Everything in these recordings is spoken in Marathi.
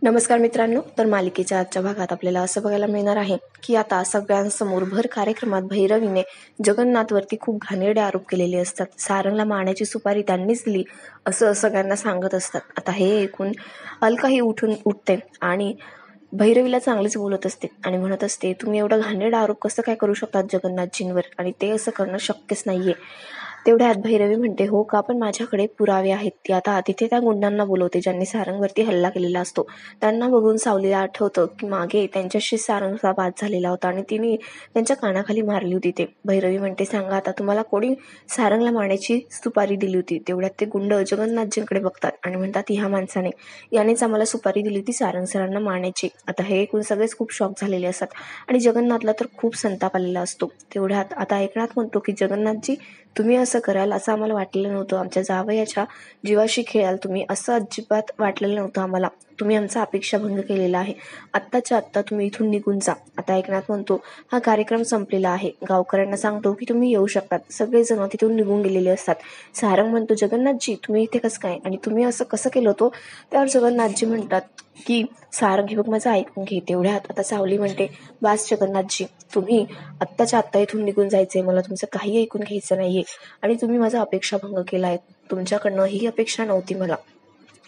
नमस्कार मित्रांनो. तर मालिकेच्या आजच्या भागात आपल्याला असं बघायला मिळणार आहे की आता सगळ्यांसमोर भर कार्यक्रमात भैरवीने जगन्नाथवरती खूप घाणेरडे आरोप केलेले असतात. सारंगला मारण्याची सुपारी त्यांनीच दिली असं सगळ्यांना सांगत असतात. आता हे ऐकून अलकाही उठते आणि भैरवीला चांगलेच बोलत असते आणि म्हणत असते, तुम्ही एवढा घाणेरडा आरोप कसं काय करू शकतात जगन्नाथजींवर, आणि ते असं करणं शक्यच नाहीये. तेवढ्यात भैरवी म्हणते, हो का, पण माझ्याकडे पुरावे आहेत. ती आता तिथे त्या गुंडांना बोलवते ज्यांनी सारंगवरती हल्ला केलेला असतो. त्यांना बघून सावलीला आठवतं की मागे त्यांच्याशी सारंगचा वाद झालेला होता आणि तिने त्यांच्या कानाखाली मारली होती. ते भैरवी म्हणते, सांगा आता तुम्हाला कोणी सारंगला मारण्याची सुपारी दिली होती. तेवढ्यात ते गुंड जगन्नाथजींकडे बघतात आणि म्हणतात, ह्या माणसाने यानेच आम्हाला सुपारी दिली होती सारंग सरांना मारण्याची. आता हे ऐकून सगळेच खूप शॉक झालेले असतात आणि जगन्नाथला तर खूप संताप आलेला असतो. तेवढ्यात आता एकनाथ म्हणतो की जगन्नाथजी, तुम्ही असं कराल असं आम्हाला वाटलेलं नव्हतं. आमच्या जावयाच्या जीवाशी खेळाल तुम्ही असं अजिबात वाटलेलं नव्हतं आम्हाला. तुम्ही आमचा अपेक्षाभंग केलेला आहे. आत्ताच्या आत्ता तुम्ही इथून निघून जा. आता एकनाथ म्हणतो, हा कार्यक्रम संपलेला आहे. गावकऱ्यांना सांगतो की तुम्ही येऊ शकतात. सगळेजण तिथून निघून गेलेले असतात. सारंग म्हणतो, जगन्नाथजी तुम्ही इथे कसं काय आणि तुम्ही असं कसं केलं होतं. त्यावर जगन्नाथजी म्हणतात की सारंग हे बघ माझं ऐकून घे. तेवढ्यात आता सावली म्हणते, बास जगन्नाथजी, तुम्ही आत्ताच्या आत्ता इथून निघून जायचंय. मला तुमचं काही ऐकून घ्यायचं नाहीये आणि तुम्ही माझा अपेक्षाभंग केलाय. तुमच्याकडनं ही अपेक्षा नव्हती मला.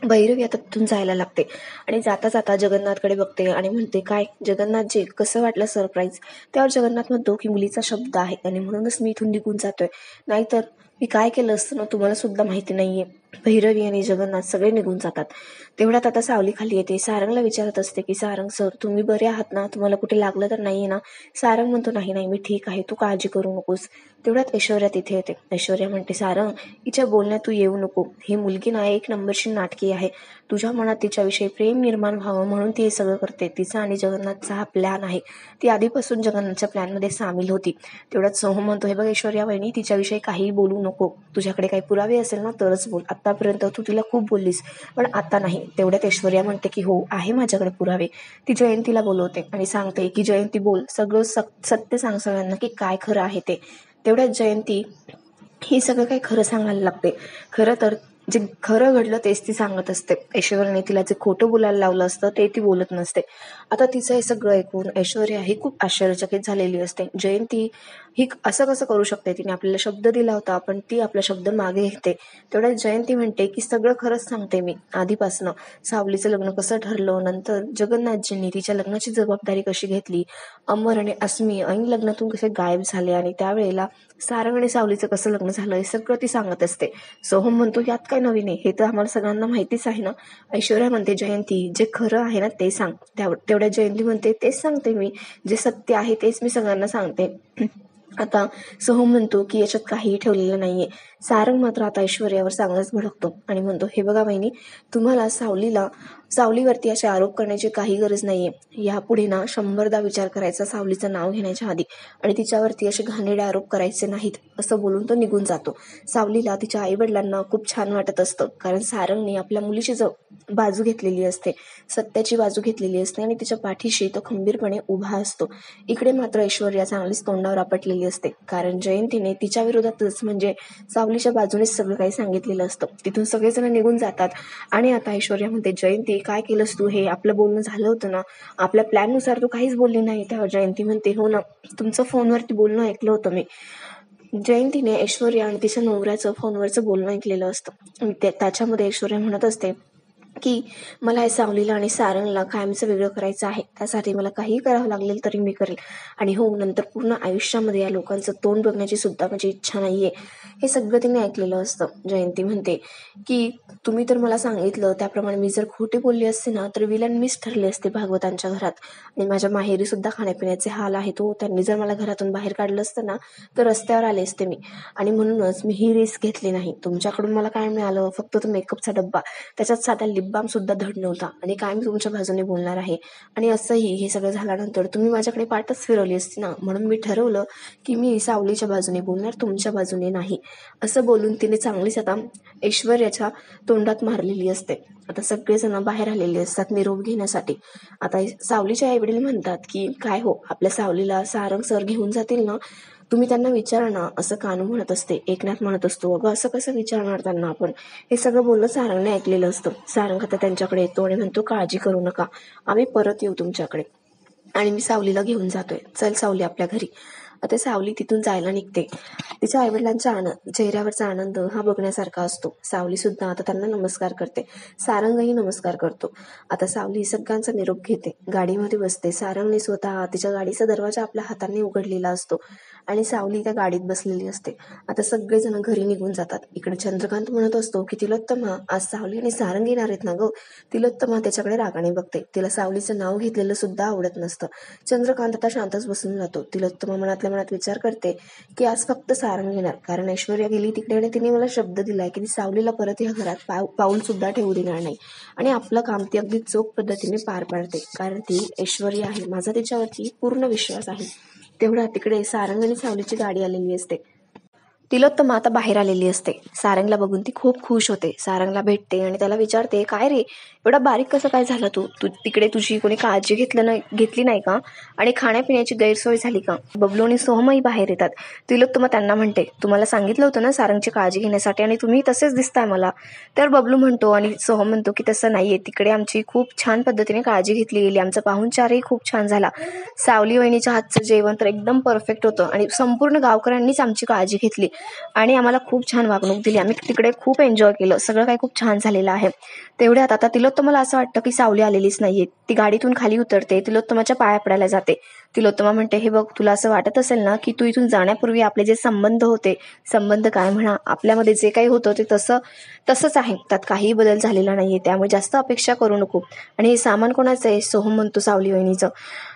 भैरवी आता तिथून जायला लागते आणि जाता जाता जगन्नाथकडे बघते आणि म्हणते, काय जगन्नाथजी कसं वाटलं सरप्राईज. त्यावर जगन्नाथ म्हणतो की मुलीचा शब्द आहे आणि म्हणूनच मी इथून निघून जातोय, नाहीतर मी काय केलं असतं ना तुम्हाला सुद्धा माहिती नाहीये. भैरवी आणि जगन्नाथ सगळे निघून जातात. तेवढ्यात आता सावली खाली येते. सारंगला विचारत असते की सारंग सर, तुम्ही बरे आहात ना, तुम्हाला कुठे लागलं तर नाहीये ना. सारंग म्हणतो, नाही नाही मी ठीक आहे, तू काळजी करू नकोस. तेवढ्यात ऐश्वर्या तिथे येते. ऐश्वर्या म्हणते, सारंग हिच्या बोलण्यात तू येऊ नको. ही मुलगी ना एक नंबरची नाटकी आहे. तुझ्या मनात तिच्याविषयी प्रेम निर्माण व्हावं म्हणून ती हे सगळं करते. तिचा आणि जगन्नाथचा हा प्लॅन आहे. ती आधीपासून जगन्नाथच्या प्लॅनमध्ये सामील होती. तेवढ्यात सोहम म्हणतो, हे बघ ऐश्वर्या वहिनी, तिच्याविषयी काही बोलू नको. तुझ्याकडे काही पुरावे असेल ना तरच बोल. आतापर्यंत तू तिला खूप बोललीस पण आता नाही. तेवढ्यात ऐश्वर्या म्हणते की हो आहे माझ्याकडे पुरावे. ती जयंतीला बोलवते आणि सांगते की जयंती बोल, सगळं सत्य सांग सगळ्यांना की काय खरं आहे ते. तेवढ्यात जयंती ही सगळं काही खरं सांगायला लागते. खरं तर जे खरं घडलं तेच ती सांगत असते. ऐश्वर्याने तिला जे खोटं बोलायला लावलं असतं ते ती बोलत नसते. आता तिचं हे सगळं ऐकून ऐश्वर्या ही खूप आश्चर्यचकित झालेली असते. जयंती ही असं कसं करू शकते, तिने आपल्याला शब्द दिला होता पण ती आपला शब्द मागे घेते. तेवढ्यात जयंती म्हणते की सगळं खरंच सांगते मी. आधीपासनं सावलीचं लग्न कसं ठरलं, नंतर जगन्नाथजींनी तिच्या लग्नाची जबाबदारी कशी घेतली, अमर आणि अस्मी ऐन लग्नातून कसे गायब झाले आणि त्यावेळेला सारंग आणि सावलीचं कसं लग्न झालं, हे सगळं ती सांगत असते. सोहम म्हणतो, यात काय नवीन आहे, हे तर आम्हाला सगळ्यांना माहितीच आहे ना. ऐश्वर्या म्हणते, जयंती जे खरं आहे ना ते सांग. तेवढ्या जयंती म्हणते, तेच सांगते मी, जे सत्य आहे तेच मी सगळ्यांना सांगते. आता सोहम म्हणतो की याच्यात काहीही ठेवलेलं नाहीये. सारंग मात्र आता ऐश्वर्यावर चांगलाच भडकतो आणि म्हणतो, हे बघा बहिणी, तुम्हाला सावलीवरती असे आरोप करण्याची काही गरज नाहीये. यापुढे ना 100दा विचार करायचा सावलीचं नाव घेण्याच्या आधी, आणि तिच्यावरती असे घाणेरडे आरोप करायचे नाहीत असं बोलून तो निघून जातो. सावलीला तिच्या आई वडिलांना खूप छान वाटत असतं, कारण सारंगने आपल्या मुलीची बाजू घेतलेली असते, सत्याची बाजू घेतलेली असते आणि तिच्या पाठीशी तो खंबीरपणे उभा असतो. इकडे मात्र ऐश्वर्या चांगलीच तोंडावर आपटलेली असते, कारण जयंतीने तिच्या विरोधातच म्हणजे सावलीच्या बाजूनेच सगळं काही सांगितलेलं असतं. तिथून सगळेजण निघून जातात आणि आता ऐश्वर्या म्हणते, जयंती काय केलंस तू, हे आपलं बोलणं झालं होतं ना, आपल्या प्लॅननुसार तू काहीच बोलली नाही. त्यावर जयंती म्हणते, हो ना, तुमचं फोनवरती बोलणं ऐकलं होतं मी. जयंतीने ऐश्वर्या आणि तिच्या नवऱ्याचं फोनवरचं बोलणं ऐकलेलं असतं. त्याच्यामध्ये ऐश्वर्या म्हणत असते की मला हे सावलीला आणि सारंगला कायमचं वेगळं करायचं आहे. त्यासाठी मला काही करावं लागेल तरी मी करेल, आणि हो, नंतर पूर्ण आयुष्यामध्ये या लोकांचं तोंड बघण्याची सुद्धा माझी इच्छा नाहीये. हे सगळं तिने ऐकलेलं असतं. जयंती म्हणते की तुम्ही तर मला सांगितलं त्याप्रमाणे मी जर खोटी बोलली असते ना तर विलन मीच ठरले असते भागवतांच्या घरात, आणि माझ्या माहेरी सुद्धा खाण्यापिण्याचे हाल आहेत. हो, त्यांनी जर मला घरातून बाहेर काढलं असतं ना तर रस्त्यावर आले असते मी, आणि मी ही रिस्क घेतली नाही. तुमच्याकडून मला काय मिळालं, फक्त तो मेकअपचा डब्बा, त्याच्यात साधा लिपबाम सुद्धा धड नव्हता, आणि काय मी तुमच्या बाजूने बोलणार आहे. आणि असंही हे सगळं झाल्यानंतर तुम्ही माझ्याकडे पाठच फिरवली असती ना, म्हणून मी ठरवलं की मी सावलीच्या बाजूने बोलणार, तुमच्या बाजूने नाही. असं बोलून तिने चांगलीच आता ऐश्वर्याच्या तोंडात मारलेली असते. आता सगळेजण बाहेर आलेले असतात निरोप घेण्यासाठी. आता सावलीच्या आईवडील म्हणतात की काय हो, आपल्या सावलीला सारंग सर घेऊन जातील ना. तुम्ही त्यांना विचारा ना, असं कानू म्हणत असते. एकनाथ म्हणत असतो, अगं असं कसं विचारणार त्यांना आपण. हे सगळं बोलणं सारंगने ऐकलेलं असतं. सारंग आता त्यांच्याकडे येतो आणि म्हणतो, काळजी करू नका, आम्ही परत येऊ तुमच्याकडे आणि मी सावलीला घेऊन जातोय. चल सावली आपल्या घरी. आता सावली तिथून जायला निघते. तिच्या आईवडिलांच्या चेहऱ्यावरचा आनंद हा बघण्यासारखा असतो. सावली सुद्धा आता त्यांना नमस्कार करते. सारंगही नमस्कार करतो. आता सावली सगळ्यांचा निरोप घेते, गाडीमध्ये बसते. सारंगने स्वतः तिच्या गाडीचा दरवाजा आपल्या हाताने उघडलेला असतो आणि सावली त्या गाडीत बसलेली असते. आता सगळेजण घरी निघून जातात. इकडे चंद्रकांत म्हणत असतो की तिलोत्तमा, आज सावली आणि सारंग येणार आहेत ना गं. तिलोत्तमा त्याच्याकडे रागाने बघते. तिला सावलीचं नाव घेतलेलं सुद्धा आवडत नसतं. चंद्रकांत आता शांतच बसून जातो. तिलोत्तमा मनातल्या मनात विचार करते की आज फक्त सारंग येणार, कारण ऐश्वर्या गेली तिकडे आणि तिने मला शब्द दिलाय की ती सावलीला परत या घरात पाऊल सुद्धा ठेवू देणार नाही आणि आपलं काम ती अगदी चोख पद्धतीने पार पाडते, कारण ती ऐश्वर्या आहे. माझा तिच्यावरती पूर्ण विश्वास आहे. तेवढ्या तिकडे सारंग आणि सावलीची गाडी आलेली असते. तिलोत्तमा आता बाहेर आलेली असते. सारंगला बघून ती खूप खुश होते. सारंगला भेटते आणि त्याला विचारते, काय रे एवढा बारीक कसं काय झाला तू तिकडे तुझी कोणी काळजी घेतली नाही का आणि खाण्यापिण्याची गैरसोय झाली का. बबलू आणि सोहमही बाहेर येतात. तिलोत्तमा त्यांना म्हणते, तुम्हाला सांगितलं होतं ना सारंगची काळजी घेण्यासाठी आणि तुम्ही तसेच दिसताय मला. तर बबलू म्हणतो आणि सोहम म्हणतो की तसं नाहीये, तिकडे आमची खूप छान पद्धतीने काळजी घेतली गेली. आमचा पाहुणचारही खूप छान झाला. सावली वहिनीच्या हातचं जेवण तर एकदम परफेक्ट होतं आणि संपूर्ण गावकऱ्यांनीच आमची काळजी घेतली आणि आम्हाला खूप छान वागणूक दिली. आम्ही तिकडे खूप एन्जॉय केलं. सगळं काही खूप छान झालेलं आहे. तेवढ्यात आता तिलोत्तमाला असं वाटतं की सावली आलेलीच नाहीये. ती गाडीतून खाली उतरते. तिलोत्तमाच्या पाया पडायला जाते. तिलोत्तमा म्हणते, हे बघ, तुला असं वाटत असेल ना की तू इथून जाण्यापूर्वी आपले जे संबंध होते, संबंध काय म्हणा, आपल्यामध्ये जे काही होतं ते तसंच आहे, त्यात काहीही बदल झालेला नाहीये. त्यामुळे जास्त अपेक्षा करू नको. आणि हे सामान कोणाचं आहे. सोहम म्हणतो सावली वहिनीचं.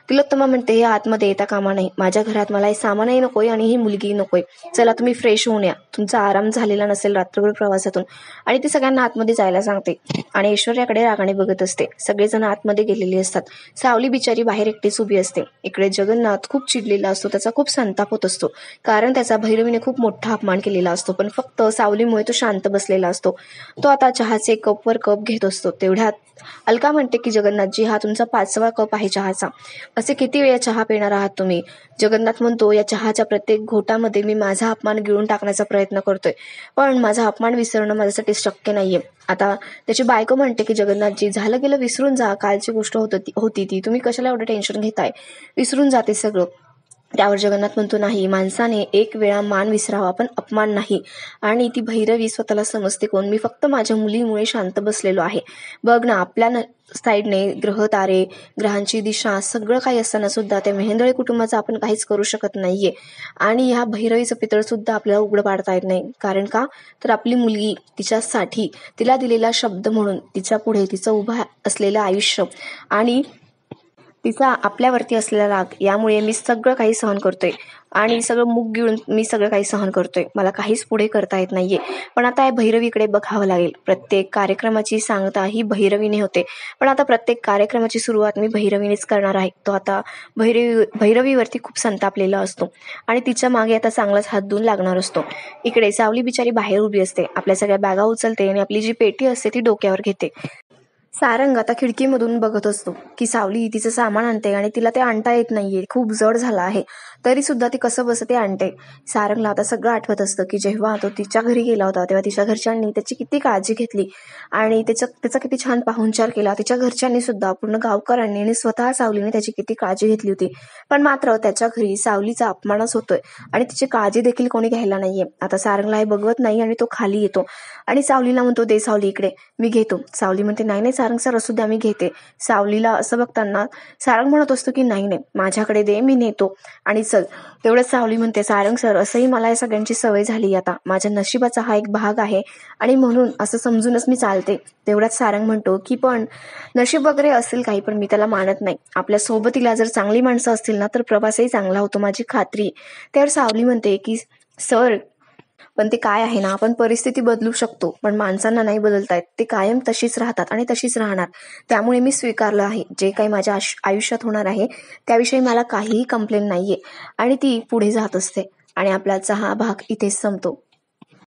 तिलोत्तमा म्हणते, हे आतमध्ये येता कामा नाही. माझ्या घरात मला हे सामानही नकोय आणि ही मुलगीही नकोय. चला तुम्ही फ्रेश होऊन या, तुमचा आराम झालेला नसेल रात्रभर प्रवासातून. आणि ती सगळ्यांना आतमध्ये जायला सांगते आणि ऐश्वर्याकडे रागाने बघत असते. सगळेजण आतमध्ये गेलेली असतात. सावली बिचारी बाहेर एकटीच उभी असते. इकडे जगन्नाथ खूप चिडलेला असतो. त्याचा खूप संताप होत असतो, कारण त्याचा भैरवीने खूप मोठा अपमान केलेला असतो. पण फक्त सावलीमुळे तो शांत बसलेला असतो. तो आता चहाचे कपवर कप घेत असतो. तेवढ्यात अलका म्हणते की जगन्नाथजी, हा तुमचा 5वा कप आहे चहाचा. असे किती वेळा चहा पिणार आहात तुम्ही. जगन्नाथ म्हणतो, या चहाच्या प्रत्येक घोटामध्ये मी माझा अपमान गिळून टाकण्याचा प्रयत्न करतोय, पण माझा अपमान विसरणं माझ्यासाठी शक्य नाहीये. आता त्याची बायको म्हणते की जगन्नाथजी, झालं गेलं विसरून जा. कालची गोष्ट होती ती, तुम्ही कशाला एवढं टेन्शन घेताय, विसरून जाते सगळं. त्यावर जगन्नाथ म्हणतो, नाही, माणसाने एक वेळा मान विसरावा पण अपमान नाही. आणि ती भैरवी स्वतःला समजते कोण. मी फक्त माझ्या मुलीमुळे शांत बसलेलो आहे. बघ ना, आपल्या साईडने ग्रह तारे, ग्रहांची दिशा सगळं काही असताना सुद्धा त्या मेहेंदळे कुटुंबाचं आपण काहीच करू शकत नाहीये. आणि ह्या भैरवीचं पितळ सुद्धा आपल्याला उघडं पाडता येत नाही. कारण का, तर आपली मुलगी, तिच्यासाठी तिला दिलेला शब्द म्हणून, तिच्या पुढे तिचं उभं असलेलं आयुष्य आणि तिचा आपल्यावरती असलेला राग, यामुळे मी सगळं काही सहन करतोय आणि सगळं मुग गिळून मी सगळं काही सहन करतोय. मला काहीच पुढे करता येत नाहीये. पण आता या भैरवीकडे बघावं लागेल. प्रत्येक कार्यक्रमाची सांगता ही भैरवीने होते, पण आता प्रत्येक कार्यक्रमाची सुरुवात मी भैरवीनेच करणार आहे. तो आता भैरवीवरती खूप संतापलेला असतो आणि तिच्या मागे आता चांगलाच हात धुवून लागणार असतो. इकडे सावली बिचारी बाहेर उभी असते. आपल्या सगळ्या बॅगा उचलते आणि आपली जी पेटी असते ती डोक्यावर घेते. सारंग आता खिडकीमधून बघत असतो की सावली तिचं सामान आणते आणि तिला ते आणता येत नाहीये, खूप जड झालं आहे, तरी सुद्धा ती कसं बसं ते आणते. सारंगला आता सगळं आठवत असतं की जेव्हा तो तिच्या घरी गेला होता तेव्हा तिच्या घरच्यांनी त्याची किती काळजी घेतली आणि त्याचा किती छान पाहुणचार केला. तिच्या घरच्यांनी सुद्धा, पूर्ण गावकऱ्यांनी आणि स्वतः सावलीने त्याची किती काळजी घेतली होती. पण मात्र त्याच्या घरी सावलीचा अपमानच होतोय आणि तिची काळजी देखील कोणी घ्यायला नाहीये. आता सारंगला हे बघवत नाही आणि तो खाली येतो आणि सावलीला म्हणतो, दे सावली इकडे, मी घेतो. सावली म्हणते, नाही नाही सारंग सर, असू द्या, मी घेते. सावलीला असं बघताना सारंग म्हणत असतो की नाही नाही, माझ्याकडे दे, मी नेतो आणि चल. तेवढंच सावली म्हणते, सारंग सर, असंही मला या सगळ्यांची सवय झाली, आता माझ्या नशिबाचा हा एक भाग आहे आणि म्हणून असं समजूनच मी चालते. तेवढ्याच सारंग म्हणतो की पण नशीब वगैरे असेल काही, पण मी त्याला मानत नाही. आपल्या सोबतीला जर चांगली माणसं असतील ना तर प्रवासही चांगला होतो, माझी खात्री. त्यावर सावली म्हणते की सर, पण ते काय आहे ना, आपण परिस्थिती बदलू शकतो पण माणसांना नाही बदलता येत. ते कायम तशीच राहतात आणि तशीच राहणार. त्यामुळे मी स्वीकारलं आहे, जे काही माझ्या आयुष्यात होणार आहे त्याविषयी मला काहीही कंप्लेन नाहीये. आणि ती पुढे जात असते आणि आपला हा भाग इथेच संपतो.